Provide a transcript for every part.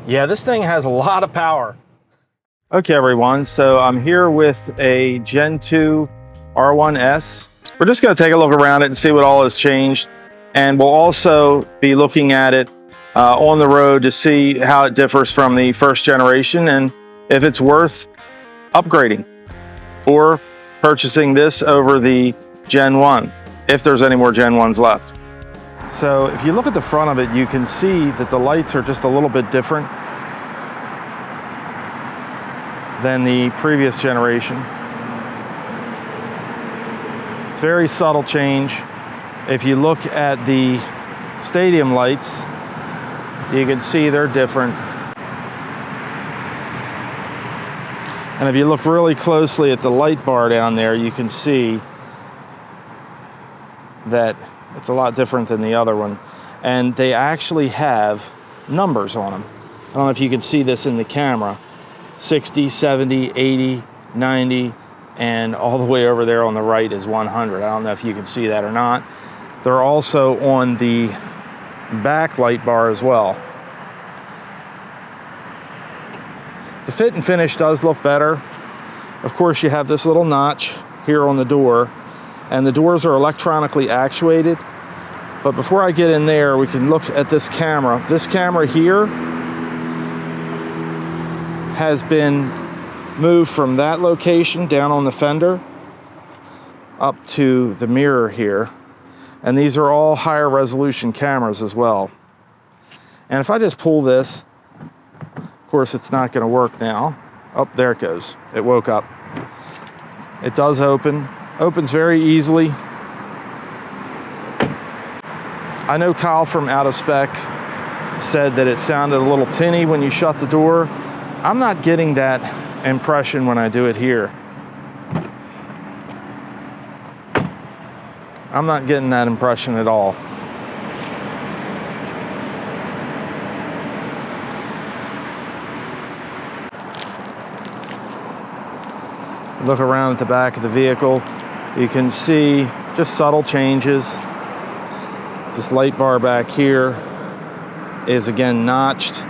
Yeah, this thing has a lot of power. Okay, everyone, so I'm here with a Gen 2 R1S. We're just gonna take a look around it and see what all has changed. And we'll also be looking at it on the road to see how it differs from the first generation and if it's worth upgrading or purchasing this over the Gen 1, if there's any more Gen 1s left. So if you look at the front of it, you can see that the lights are just a little bit different than the previous generation. It's a very subtle change. If you look at the stadium lights, you can see they're different. And if you look really closely at the light bar down there, you can see that it's a lot different than the other one. And they actually have numbers on them. I don't know if you can see this in the camera. 60, 70, 80, 90, and all the way over there on the right is 100. I don't know if you can see that or not. They're also on the back light bar as well. The fit and finish does look better. Of course, you have this little notch here on the door, and the doors are electronically actuated. But before I get in there, we can look at this camera. This camera here has been moved from that location down on the fender up to the mirror here. And these are all higher resolution cameras as well. And if I just pull this, of course it's not gonna work now. Oh, there it goes. It woke up. It does open. Opens very easily. I know Kyle from Out of Spec said that it sounded a little tinny when you shut the door. I'm not getting that impression when I do it here. I'm not getting that impression at all. Look around at the back of the vehicle. You can see just subtle changes. This light bar back here is again notched.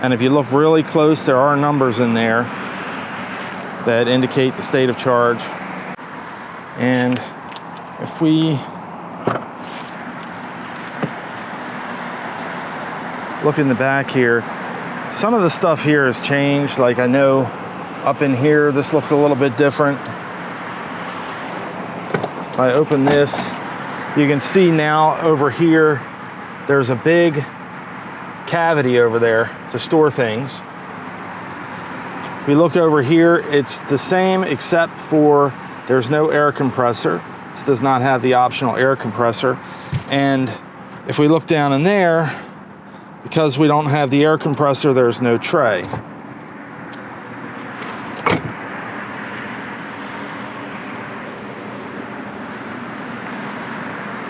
And if you look really close, there are numbers in there that indicate the state of charge. And if we look in the back here, some of the stuff here has changed. Like I know up in here, this looks a little bit different. If I open this, you can see now over here, there's a big cavity over there to store things. If we look over here, it's the same except for there's no air compressor. This does not have the optional air compressor. And if we look down in there, because we don't have the air compressor, there's no tray.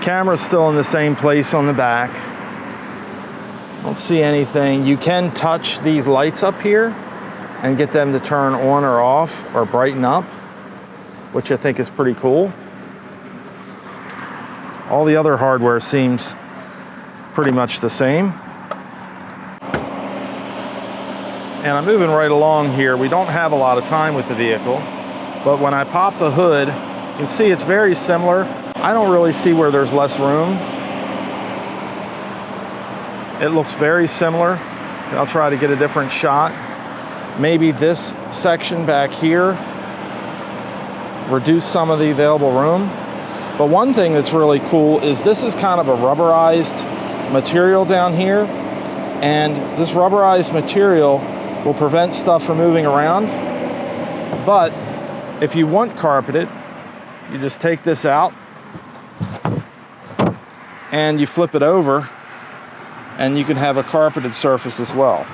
Camera's still in the same place on the back. Don't see anything. You can touch these lights up here and get them to turn on or off or brighten up, which I think is pretty cool. All the other hardware seems pretty much the same. And I'm moving right along here. We don't have a lot of time with the vehicle, but when I pop the hood, you can see it's very similar. I don't really see where there's less room. It looks very similar. I'll try to get a different shot. Maybe this section back here, reduce some of the available room. But one thing that's really cool is this is kind of a rubberized material down here. And this rubberized material will prevent stuff from moving around. But if you want carpeted, you just take this out and you flip it over and you can have a carpeted surface as well.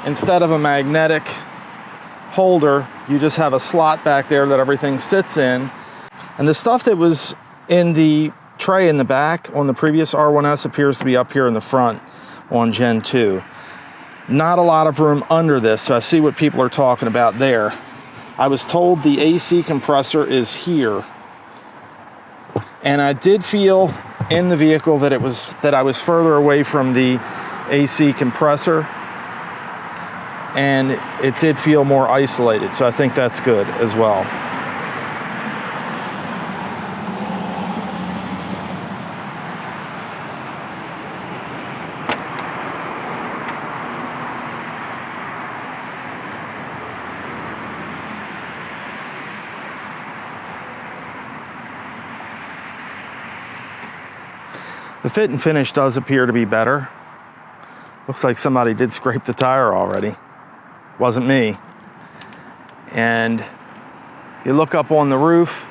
Instead of a magnetic holder, you just have a slot back there that everything sits in. And the stuff that was in the tray in the back on the previous R1S appears to be up here in the front on Gen 2. Not a lot of room under this, so I see what people are talking about there. I was told the AC compressor is here. And I did feel in the vehicle that I was further away from the AC compressor, and it did feel more isolated, so I think that's good as well. The fit and finish does appear to be better. Looks like somebody did scrape the tire already. Wasn't me. And you look up on the roof,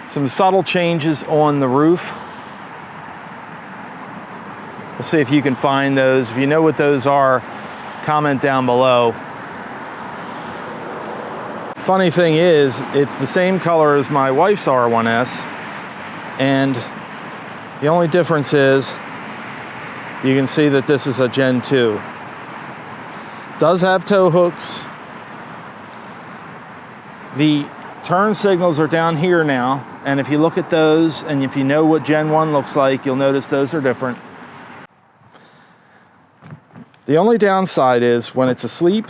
some subtle changes on the roof. We'll see if you can find those. If you know what those are, comment down below. Funny thing is, it's the same color as my wife's R1S, and the only difference is you can see that this is a Gen 2. Does have tow hooks. The turn signals are down here now, and if you look at those, and if you know what Gen 1 looks like, you'll notice those are different. The only downside is when it's asleep,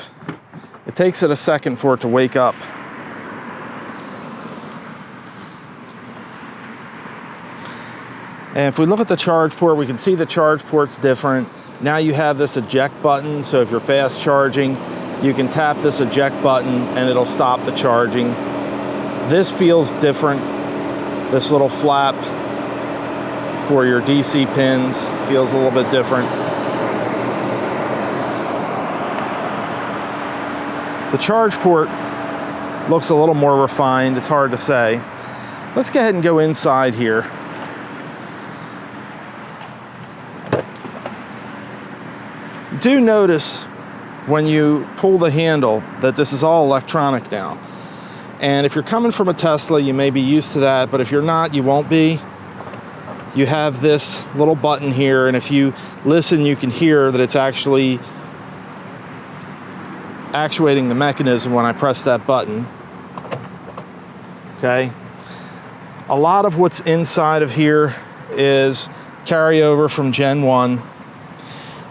it takes it a second for it to wake up. And if we look at the charge port, we can see the charge port's different. Now you have this eject button, so if you're fast charging, you can tap this eject button and it'll stop the charging. This feels different. This little flap for your DC pins feels a little bit different. The charge port looks a little more refined. It's hard to say. Let's go ahead and go inside here. Do notice when you pull the handle that this is all electronic now. And if you're coming from a Tesla, you may be used to that, but if you're not, you won't be. You have this little button here, and if you listen, you can hear that it's actually actuating the mechanism when I press that button. Okay. A lot of what's inside of here is carryover from Gen 1.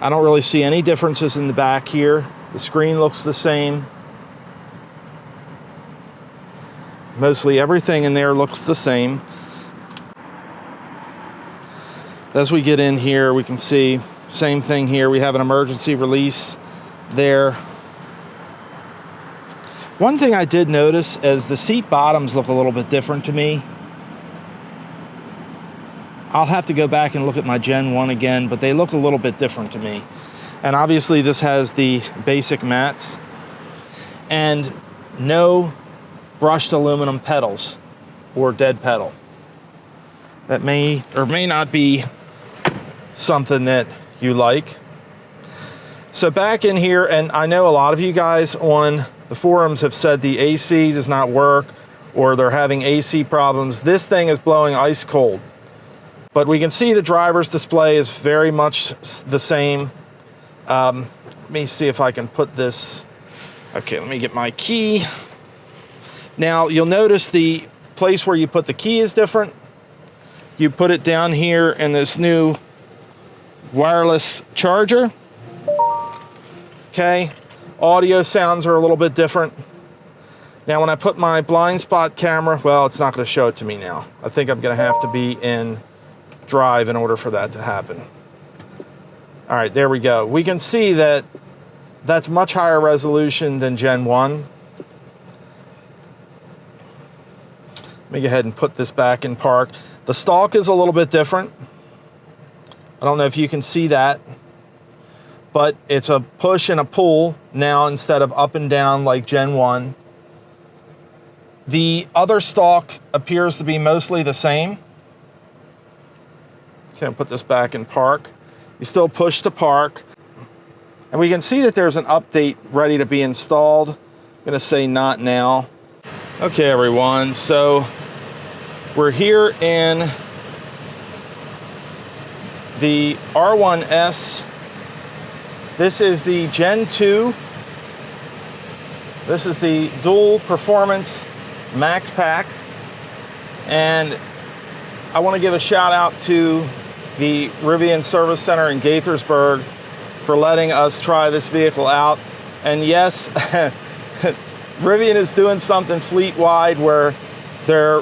I don't really see any differences in the back here. The screen looks the same. Mostly everything in there looks the same. As we get in here, we can see same thing here. We have an emergency release there. One thing I did notice is the seat bottoms look a little bit different to me. I'll have to go back and look at my Gen 1 again, but they look a little bit different to me. And obviously this has the basic mats and no brushed aluminum pedals or dead pedal. That may or may not be something that you like. So back in here, and I know a lot of you guys on the forums have said the AC does not work or they're having AC problems. This thing is blowing ice cold. But we can see the driver's display is very much the same. Let me see if I can put this. Okay, let me get my key. Now you'll notice the place where you put the key is different. You put it down here in this new wireless charger. Okay, audio sounds are a little bit different. Now when I put my blind spot camera, well, it's not going to show it to me now. I think I'm going to have to be in drive in order for that to happen. All right, there we go. We can see that that's much higher resolution than Gen 1. Let me go ahead and put this back in park. The stalk is a little bit different. I don't know if you can see that, but it's a push and a pull now instead of up and down like Gen 1. The other stalk appears to be mostly the same. Can't put this back in park. You still push to park. And we can see that there's an update ready to be installed. I'm going to say not now. Okay, everyone. So we're here in the R1S. This is the Gen 2. This is the Dual Performance Max Pack. And I want to give a shout out to the Rivian Service Center in Gaithersburg for letting us try this vehicle out. And yes, Rivian is doing something fleet-wide where they're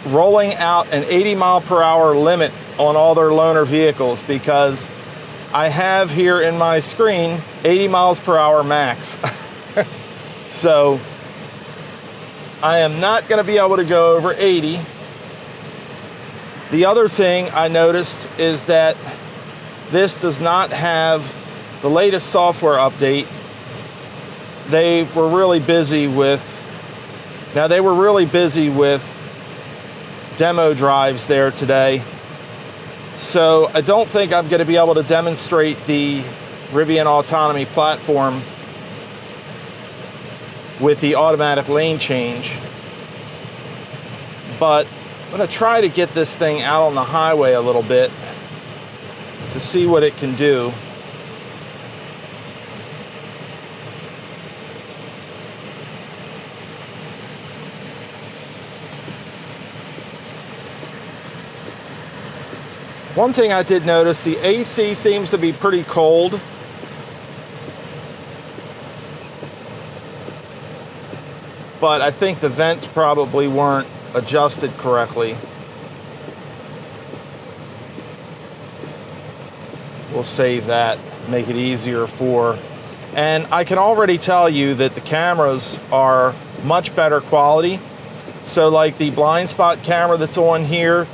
rolling out an 80-mile-per-hour limit on all their loaner vehicles, because I have here in my screen 80 miles per hour max. So I am not going to be able to go over 80. The other thing I noticed is that this does not have the latest software update. They were really busy with demo drives there today. So I don't think I'm going to be able to demonstrate the Rivian autonomy platform with the automatic lane change. But I'm going to try to get this thing out on the highway a little bit to see what it can do. One thing I did notice, the AC seems to be pretty cold. But I think the vents probably weren't adjusted correctly. We'll save that, make it easier for. And I can already tell you that the cameras are much better quality. So like the blind spot camera that's on here,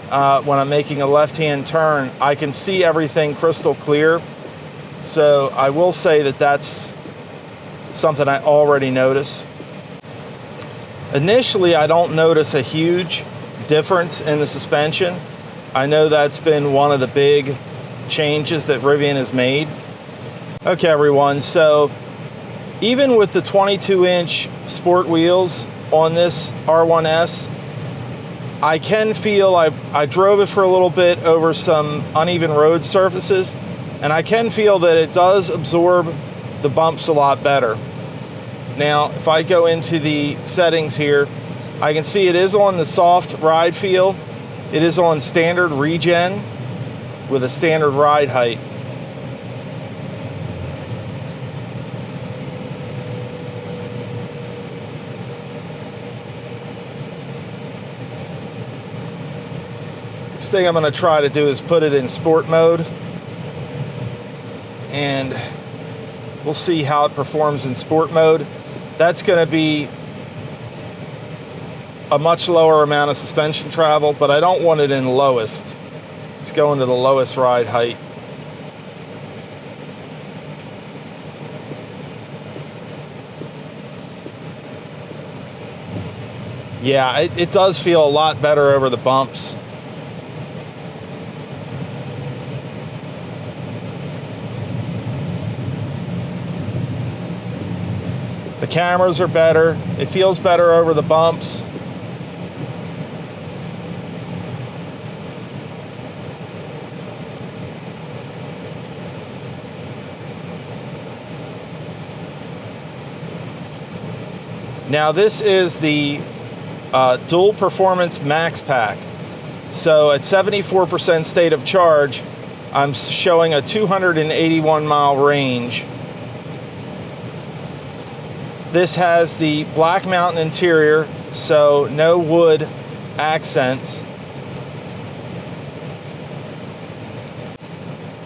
when I'm making a left-hand turn, I can see everything crystal clear. So I will say that that's something I already notice. Initially, I don't notice a huge difference in the suspension. I know that's been one of the big changes that Rivian has made. Okay, everyone, so even with the 22-inch sport wheels on this R1S, I can feel, I drove it for a little bit over some uneven road surfaces, and I can feel that it does absorb the bumps a lot better. Now, if I go into the settings here, I can see it is on the soft ride feel. It is on standard regen with a standard ride height. Next thing I'm going to try to do is put it in sport mode, and we'll see how it performs in sport mode. That's going to be a much lower amount of suspension travel, but I don't want it in lowest. Let's go into the lowest ride height. Yeah, it does feel a lot better over the bumps. The cameras are better. It feels better over the bumps. Now this is the Dual Performance Max Pack. So at 74% state of charge, I'm showing a 281 mile range. This has the black mountain interior, so no wood accents.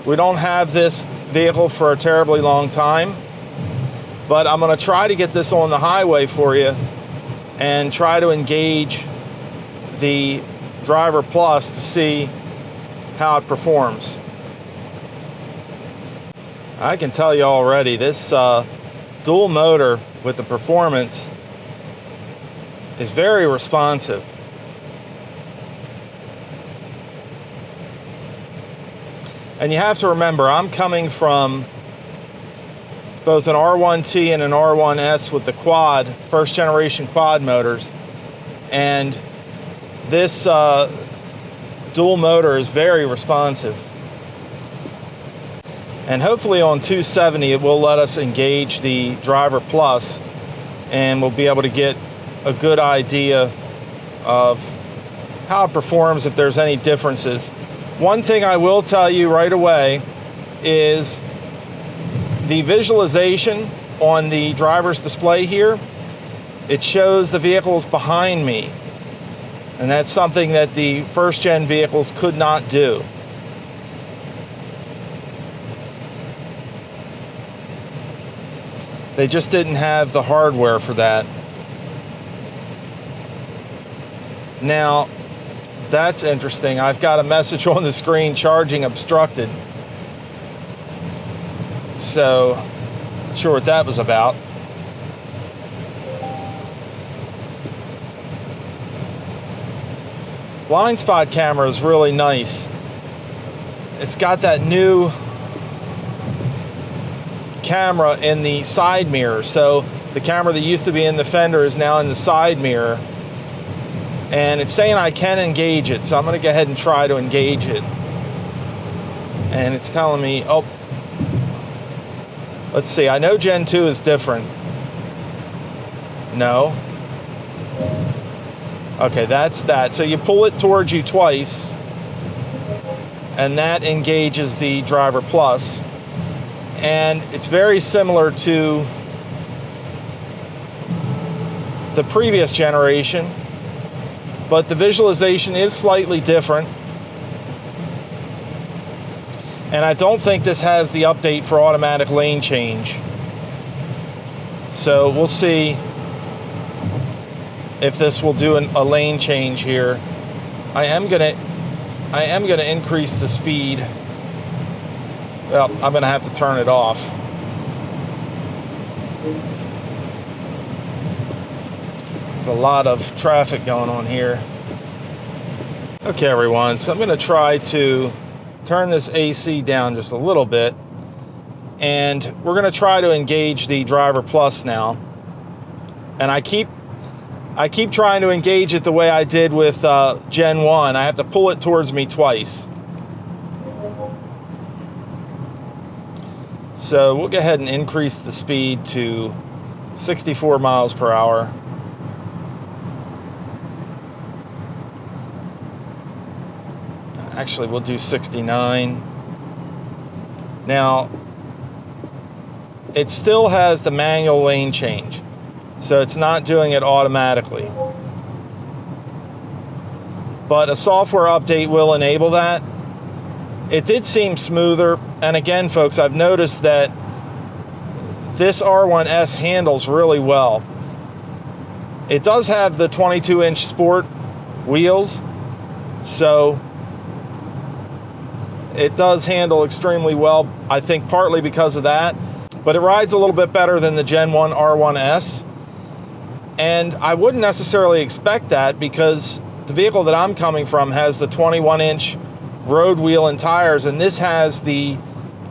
We don't have this vehicle for a terribly long time, but I'm going to try to get this on the highway for you and try to engage the Driver Plus to see how it performs. I can tell you already, this dual motor with the performance is very responsive. And you have to remember, I'm coming from both an R1T and an R1S with the quad, first generation quad motors. And this dual motor is very responsive. And hopefully on 270 it will let us engage the Driver Plus, and we'll be able to get a good idea of how it performs, if there's any differences. One thing I will tell you right away is the visualization on the driver's display here. It shows the vehicles behind me, and that's something that the first gen vehicles could not do. They just didn't have the hardware for that. Now, that's interesting. I've got a message on the screen, charging obstructed. So, not sure what that was about. Blind spot camera is really nice. It's got that new camera in the side mirror. So the camera that used to be in the fender is now in the side mirror. And it's saying I can engage it. So I'm going to go ahead and try to engage it. And it's telling me, oh, let's see. I know Gen 2 is different. No. Okay, that's that. So you pull it towards you twice, and that engages the Driver Plus. And it's very similar to the previous generation, but the visualization is slightly different. And I don't think this has the update for automatic lane change. So we'll see if this will do a lane change here. I am gonna increase the speed. Well, I'm gonna have to turn it off. There's a lot of traffic going on here. Okay, everyone, so I'm gonna try to turn this AC down just a little bit, and we're gonna try to engage the Driver Plus now. And I keep trying to engage it the way I did with Gen 1. I have to pull it towards me twice. So we'll go ahead and increase the speed to 64 miles per hour. Actually, we'll do 69. Now, it still has the manual lane change, so it's not doing it automatically. But a software update will enable that. It did seem smoother. And again, folks, I've noticed that this R1S handles really well. It does have the 22-inch sport wheels, so it does handle extremely well, I think partly because of that. But it rides a little bit better than the Gen 1 R1S. And I wouldn't necessarily expect that, because the vehicle that I'm coming from has the 21-inch road wheel and tires, and this has the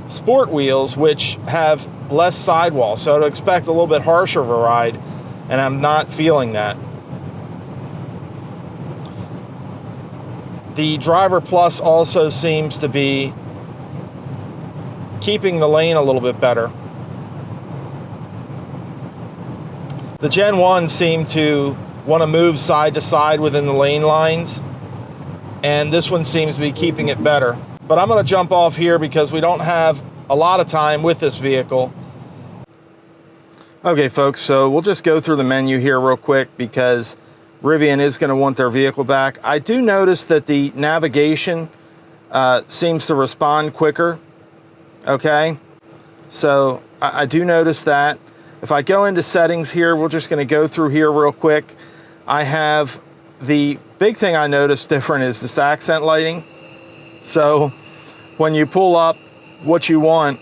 sport wheels, which have less sidewall. So I'd expect a little bit harsher of a ride, and I'm not feeling that. The Driver Plus also seems to be keeping the lane a little bit better. The Gen 1 seemed to want to move side to side within the lane lines, and this one seems to be keeping it better. But I'm going to jump off here because we don't have a lot of time with this vehicle. Okay, folks, so we'll just go through the menu here real quick because Rivian is going to want their vehicle back. I do notice that the navigation seems to respond quicker. Okay, so I do notice that. If I go into settings here, we're just going to go through here real quick. I have the big thing I noticed different is this accent lighting. So when you pull up what you want,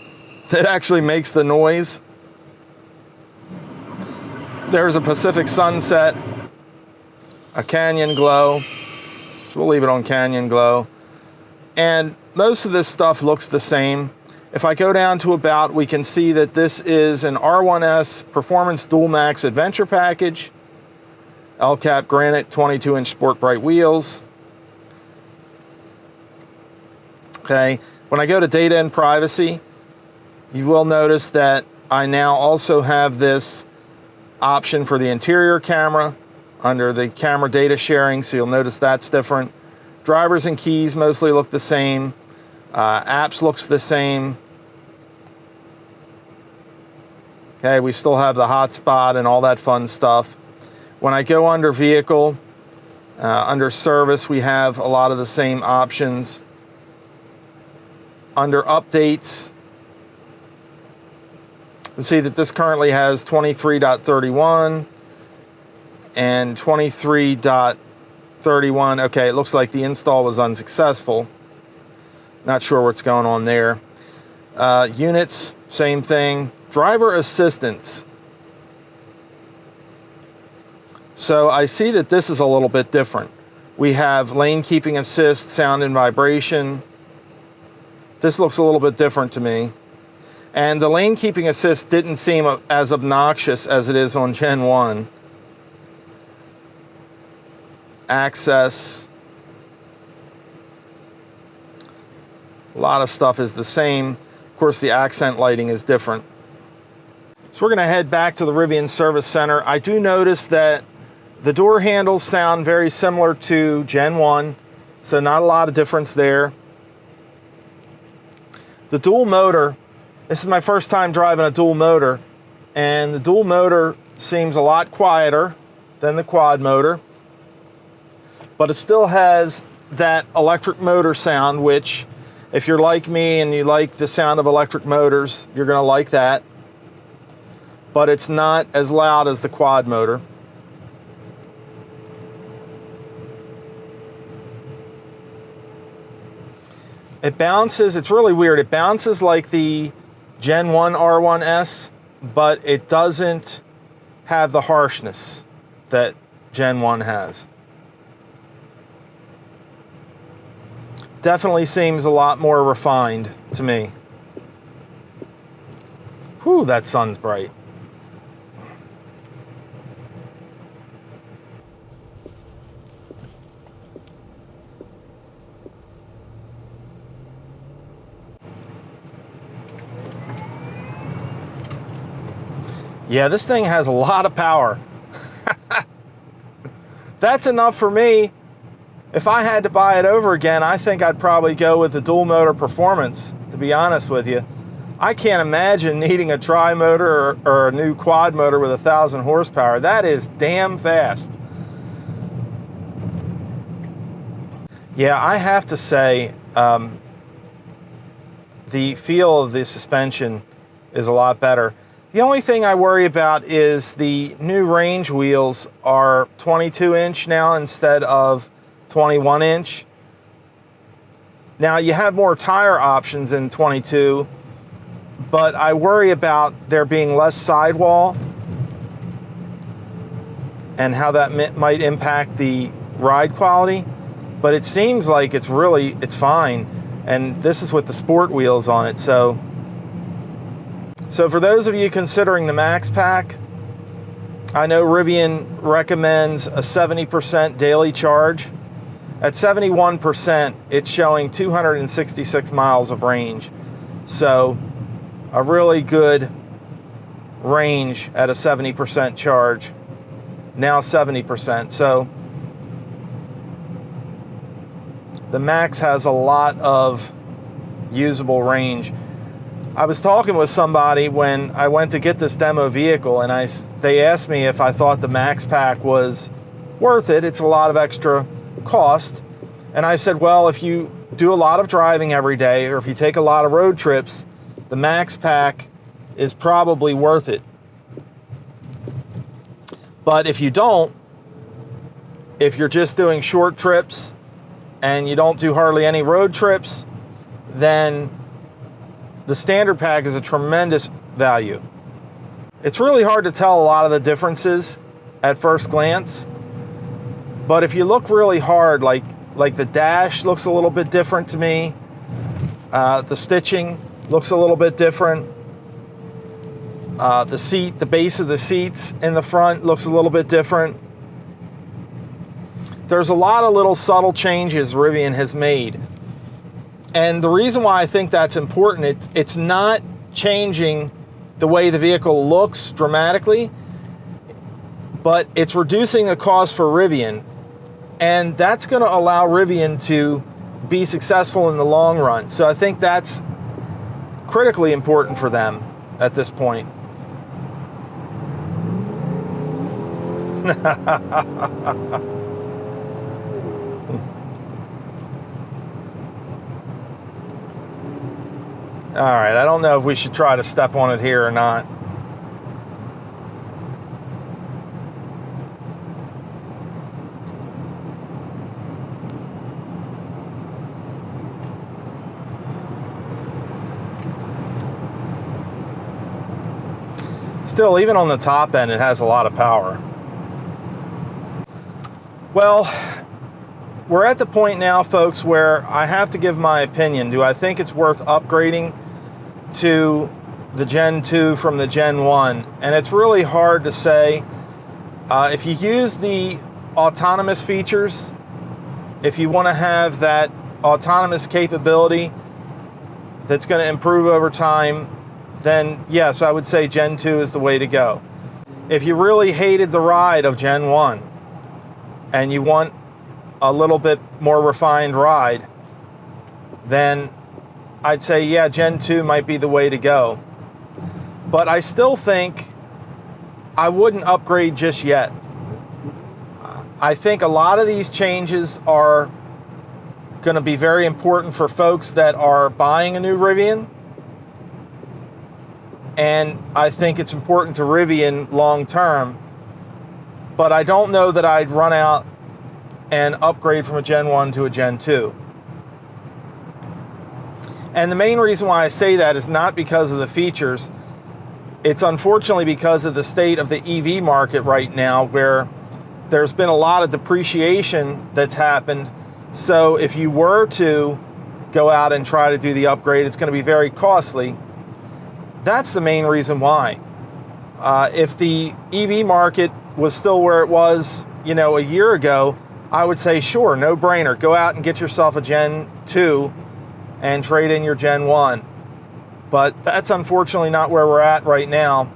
it actually makes the noise. There's a Pacific sunset, a canyon glow. So we'll leave it on canyon glow. And most of this stuff looks the same. If I go down to about, we can see that this is an R1S Performance Dual Max Adventure Package. L-Cap Granite 22-inch Sport Bright wheels. Okay, when I go to data and privacy, you will notice that I now also have this option for the interior camera, under the camera data sharing, so you'll notice that's different. Drivers and keys mostly look the same. Apps looks the same. Okay, we still have the hotspot and all that fun stuff. When I go under vehicle, under service, we have a lot of the same options. Under updates, you see that this currently has 23.31 and 23.31. Okay, it looks like the install was unsuccessful. Not sure what's going on there. Units, same thing. Driver assistance. So I see that this is a little bit different. We have lane keeping assist, sound and vibration. This looks a little bit different to me. And the lane keeping assist didn't seem as obnoxious as it is on Gen 1. Access. A lot of stuff is the same. Of course, the accent lighting is different. So we're going to head back to the Rivian Service Center. I do notice that the door handles sound very similar to Gen 1, so not a lot of difference there. The dual motor, this is my first time driving a dual motor, and the dual motor seems a lot quieter than the quad motor, but it still has that electric motor sound, which if you're like me and you like the sound of electric motors, you're going to like that. But it's not as loud as the quad motor. It bounces, it's really weird. It bounces like the Gen 1 R1S, but it doesn't have the harshness that Gen 1 has. Definitely seems a lot more refined to me. Whew, that sun's bright. Yeah, this thing has a lot of power. That's enough for me. If I had to buy it over again, I think I'd probably go with the dual motor performance, to be honest with you. I can't imagine needing a tri-motor or a new quad motor with 1,000 horsepower. That is damn fast. Yeah, I have to say, the feel of the suspension is a lot better. The only thing I worry about is the new range wheels are 22-inch now instead of 21-inch. Now you have more tire options in 22, but I worry about there being less sidewall and how that might impact the ride quality. But it seems like it's fine. And this is with the sport wheels on it. So for those of you considering the Max Pack, I know Rivian recommends a 70% daily charge. At 71%, it's showing 266 miles of range. So a really good range at a 70% charge. Now 70%. So the Max has a lot of usable range. I was talking with somebody when I went to get this demo vehicle, and they asked me if I thought the Max Pack was worth it. It's a lot of extra cost. And I said, well, if you do a lot of driving every day, or if you take a lot of road trips, the Max Pack is probably worth it. But if you don't, if you're just doing short trips and you don't do hardly any road trips, then the standard pack is a tremendous value. It's really hard to tell a lot of the differences at first glance, but if you look really hard, like the dash looks a little bit different to me. The stitching looks a little bit different. The base of the seats in the front looks a little bit different. There's a lot of little subtle changes Rivian has made. And the reason why I think that's important, it's not changing the way the vehicle looks dramatically, but it's reducing the cost for Rivian, and that's going to allow Rivian to be successful in the long run. So I think that's critically important for them at this point. All right, I don't know if we should try to step on it here or not. Still, even on the top end, it has a lot of power. Well, we're at the point now, folks, where I have to give my opinion. Do I think it's worth upgrading to the Gen 2 from the Gen 1? And it's really hard to say. If you use the autonomous features, if you want to have that autonomous capability that's going to improve over time, then yes, I would say Gen 2 is the way to go. If you really hated the ride of Gen 1 and you want a little bit more refined ride, then I'd say, yeah, Gen 2 might be the way to go. But I still think I wouldn't upgrade just yet. I think a lot of these changes are going to be very important for folks that are buying a new Rivian. And I think it's important to Rivian long term. But I don't know that I'd run out and upgrade from a Gen 1 to a Gen 2. And the main reason why I say that is not because of the features. It's unfortunately because of the state of the EV market right now, where there's been a lot of depreciation that's happened. So if you were to go out and try to do the upgrade, it's going to be very costly. That's the main reason why. If the EV market was still where it was, a year ago, I would say, sure, no brainer. Go out and get yourself a Gen 2 and trade in your Gen 1. But that's unfortunately not where we're at right now.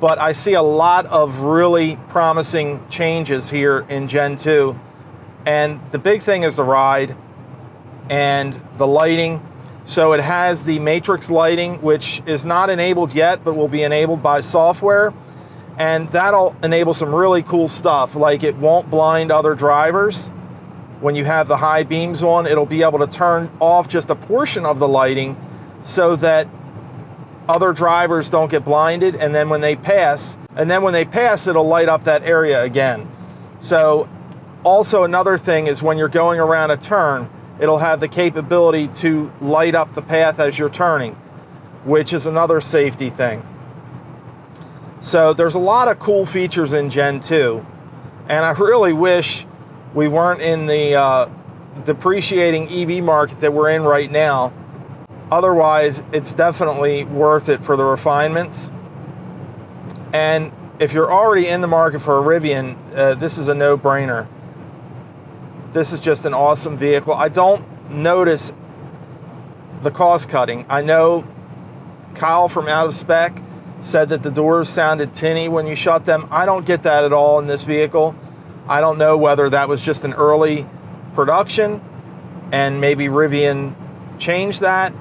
But I see a lot of really promising changes here in Gen 2. And the big thing is the ride and the lighting. So it has the matrix lighting, which is not enabled yet, but will be enabled by software. And that'll enable some really cool stuff, like it won't blind other drivers. When you have the high beams on, it'll be able to turn off just a portion of the lighting so that other drivers don't get blinded. And then when they pass, it'll light up that area again. So also another thing is when you're going around a turn, it'll have the capability to light up the path as you're turning, which is another safety thing. So there's a lot of cool features in Gen 2, and I really wish we weren't in the depreciating EV market that we're in right now. Otherwise, it's definitely worth it for the refinements. And if you're already in the market for a Rivian, this is a no-brainer. This is just an awesome vehicle. I don't notice the cost cutting. I know Kyle from Out of Spec said that the doors sounded tinny when you shut them. I don't get that at all in this vehicle. I don't know whether that was just an early production and maybe Rivian changed that,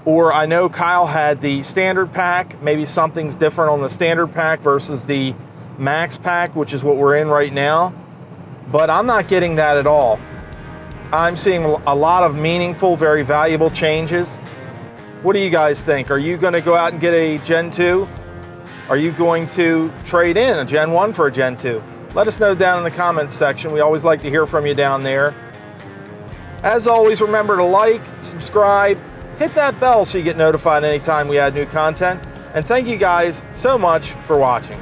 or I know Kyle had the standard pack. Maybe something's different on the standard pack versus the max pack, which is what we're in right now. But I'm not getting that at all. I'm seeing a lot of meaningful, very valuable changes. What do you guys think? Are you going to go out and get a Gen 2? Are you going to trade in a Gen 1 for a Gen 2? Let us know down in the comments section. We always like to hear from you down there. As always, remember to like, subscribe, hit that bell so you get notified anytime we add new content. And thank you guys so much for watching.